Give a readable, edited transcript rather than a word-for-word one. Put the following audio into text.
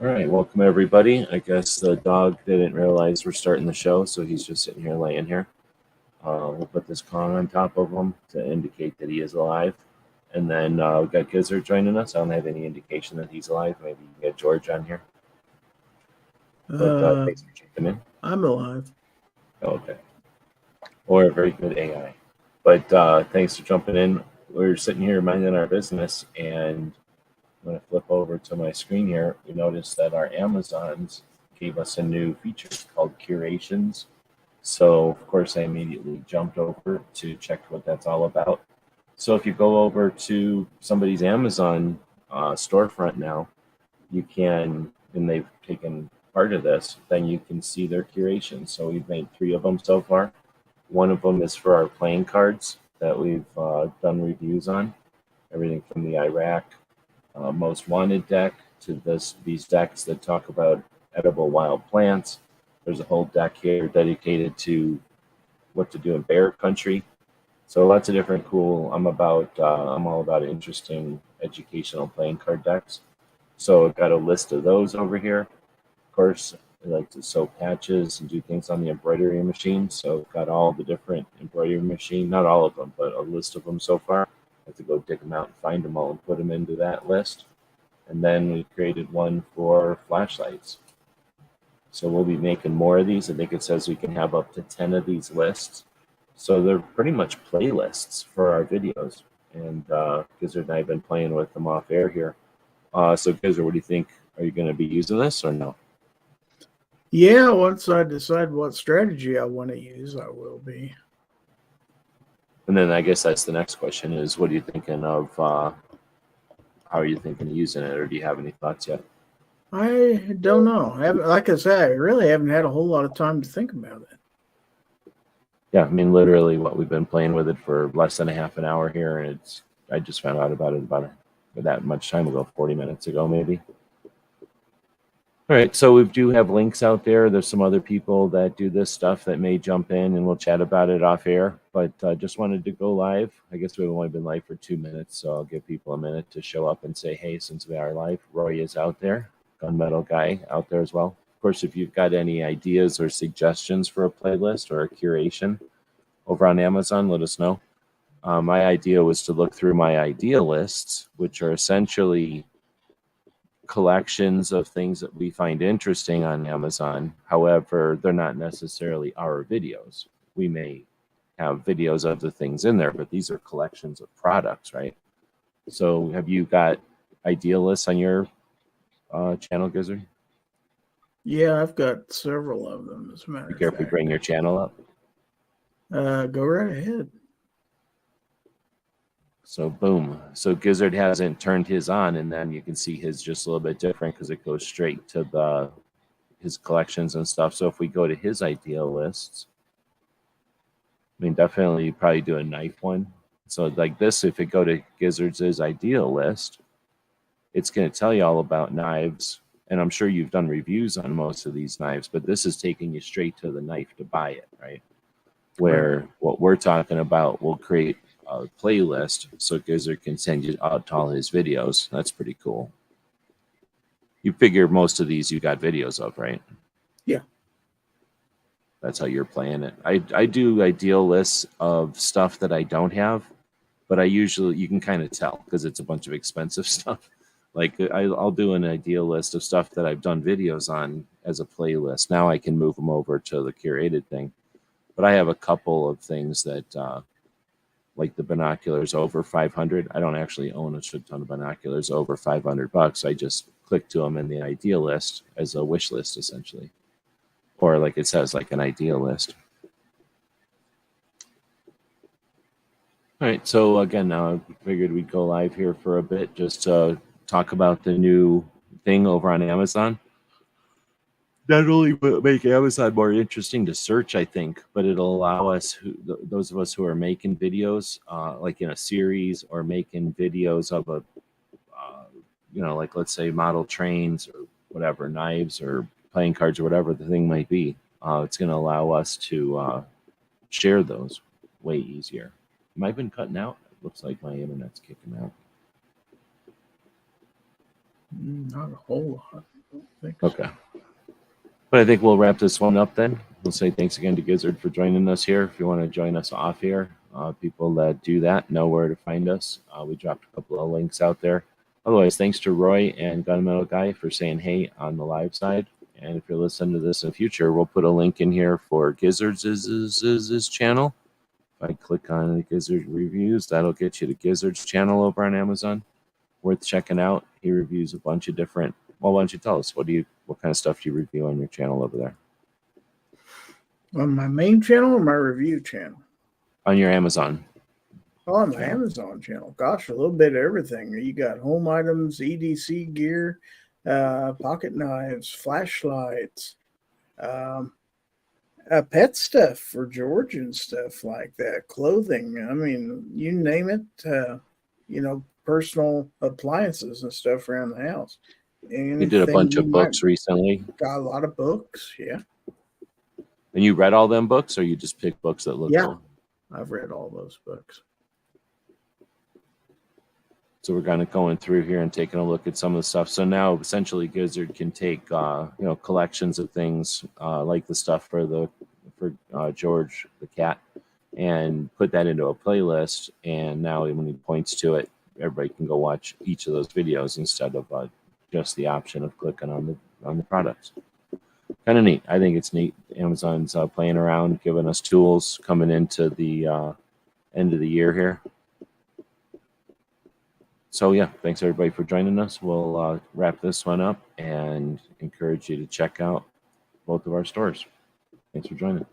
All right, welcome everybody. I guess the dog didn't realize we're starting the show, so he's just sitting here laying here. We'll put this Kong on top of him to indicate that he is alive. And then we've got Gizzard joining us. I don't have any indication that he's alive. Maybe you can get George on here. But Uh, thanks for checking in. I'm alive. Oh, okay. Or a very good AI. But thanks for jumping in. We're sitting here minding our business, and I'm going to flip over to my screen here. We noticed that our Amazons gave us a new feature called Curations. So, of course, I immediately jumped over to check what that's all about. So, if you go over to somebody's Amazon storefront now, you can, and they've taken part of this, then you can see their curations. So, we've made 3 of them so far. One of them is for our playing cards that we've done reviews on, everything from the Iraq most wanted deck to these decks that talk about edible wild plants. There's a whole deck here dedicated to what to do in bear country. So lots of different cool. I'm all about interesting educational playing card decks. So I've got a list of those over here. Of course, I like to sew patches and do things on the embroidery machine. So I've got all the different embroidery machine, not all of them, but a list of them so far. I have to go dig them out and find them all and put them into that list. And then we created one for flashlights. So we'll be making more of these. I think it says we can have up to 10 of these lists. So they're pretty much playlists for our videos. And Gizzard and I have been playing with them off air here. So Gizzard, what do you think? Are you going to be using this or no? Yeah, once I decide what strategy I want to use, I will be. And then I guess that's the next question is what are you thinking of? How are you thinking of using it? Or do you have any thoughts yet? I don't know. Like I said, I really haven't had a whole lot of time to think about it. Yeah, I mean, literally, what we've been playing with it for less than a half an hour here, and I just found out about it that much time ago, 40 minutes ago, maybe. All right, so we do have links out there. There's some other people that do this stuff that may jump in, and we'll chat about it off air. But just wanted to go live. I guess we've only been live for 2 minutes, so I'll give people a minute to show up and say, hey, since we are live, Roy is out there, Gunmetal Guy out there as well. Of course, if you've got any ideas or suggestions for a playlist or a curation over on Amazon, let us know. My idea was to look through my idea lists, which are essentially collections of things that we find interesting on Amazon. However, they're not necessarily our videos. We may have videos of the things in there, but these are collections of products, right? So, have you got idea lists on your channel, Gizzard? Yeah, I've got several of them, as a Be matter of careful, bring fact. your channel up. Go right ahead. So boom. So Gizzard hasn't turned his on, and then you can see his just a little bit different because it goes straight to his collections and stuff. So if we go to his idea lists, I mean, definitely probably do a knife one. So like this, if you go to Gizzard's idea list, it's going to tell you all about knives. And I'm sure you've done reviews on most of these knives, but this is taking you straight to the knife to buy it, right? Right. Where what we're talking about will create a playlist so Gizzard can send you out to all his videos. That's pretty cool. You figure most of these you got videos of, right? Yeah. That's how you're playing it. I do ideal lists of stuff that I don't have, but I usually you can kind of tell because it's a bunch of expensive stuff. Like I'll do an ideal list of stuff that I've done videos on as a playlist. Now I can move them over to the curated thing. But I have a couple of things that like the binoculars over 500. I don't actually own a shit ton of binoculars over $500. I just click to them in the idea list as a wish list essentially, or like it says like an idea list. All right, so again, now I figured we'd go live here for a bit just to talk about the new thing over on Amazon. Not only will it make Amazon more interesting to search, I think, but it'll allow us, those of us who are making videos, like in a series or making videos of a, like let's say model trains or whatever, knives or playing cards or whatever the thing might be. It's going to allow us to share those way easier. Am I been cutting out? It looks like my internet's kicking out. Not a whole lot. I don't think so. Okay. But I think we'll wrap this one up then. We'll say thanks again to Gizzard for joining us here. If you want to join us off here, people that do that know where to find us. We dropped a couple of links out there. Otherwise, thanks to Roy and Gunmetal Guy for saying hey on the live side. And if you're listening to this in the future, we'll put a link in here for Gizzard's channel. If I click on the Gizzard reviews, that'll get you to Gizzard's channel over on Amazon. Worth checking out. He reviews a bunch of different. Well, why don't you tell us what kind of stuff do you review on your channel over there? On my main channel or my review channel? On your Amazon. Oh, on my Amazon channel. Gosh, a little bit of everything. You got home items, EDC gear, pocket knives, flashlights, pet stuff for George and stuff like that, clothing. I mean, you name it. Personal appliances and stuff around the house. You did a bunch of books recently. Got a lot of books, yeah. And you read all them books, or you just picked books that look cool? I've read all those books. So we're kind of going through here and taking a look at some of the stuff. So now essentially Gizzard can take collections of things like the stuff for George the cat and put that into a playlist. And now when he points to it, everybody can go watch each of those videos instead of just the option of clicking on the products. Kind of neat. I think it's neat. Amazon's playing around, giving us tools coming into the end of the year here. So yeah, thanks everybody for joining us. We'll wrap this one up and encourage you to check out both of our stores. Thanks for joining.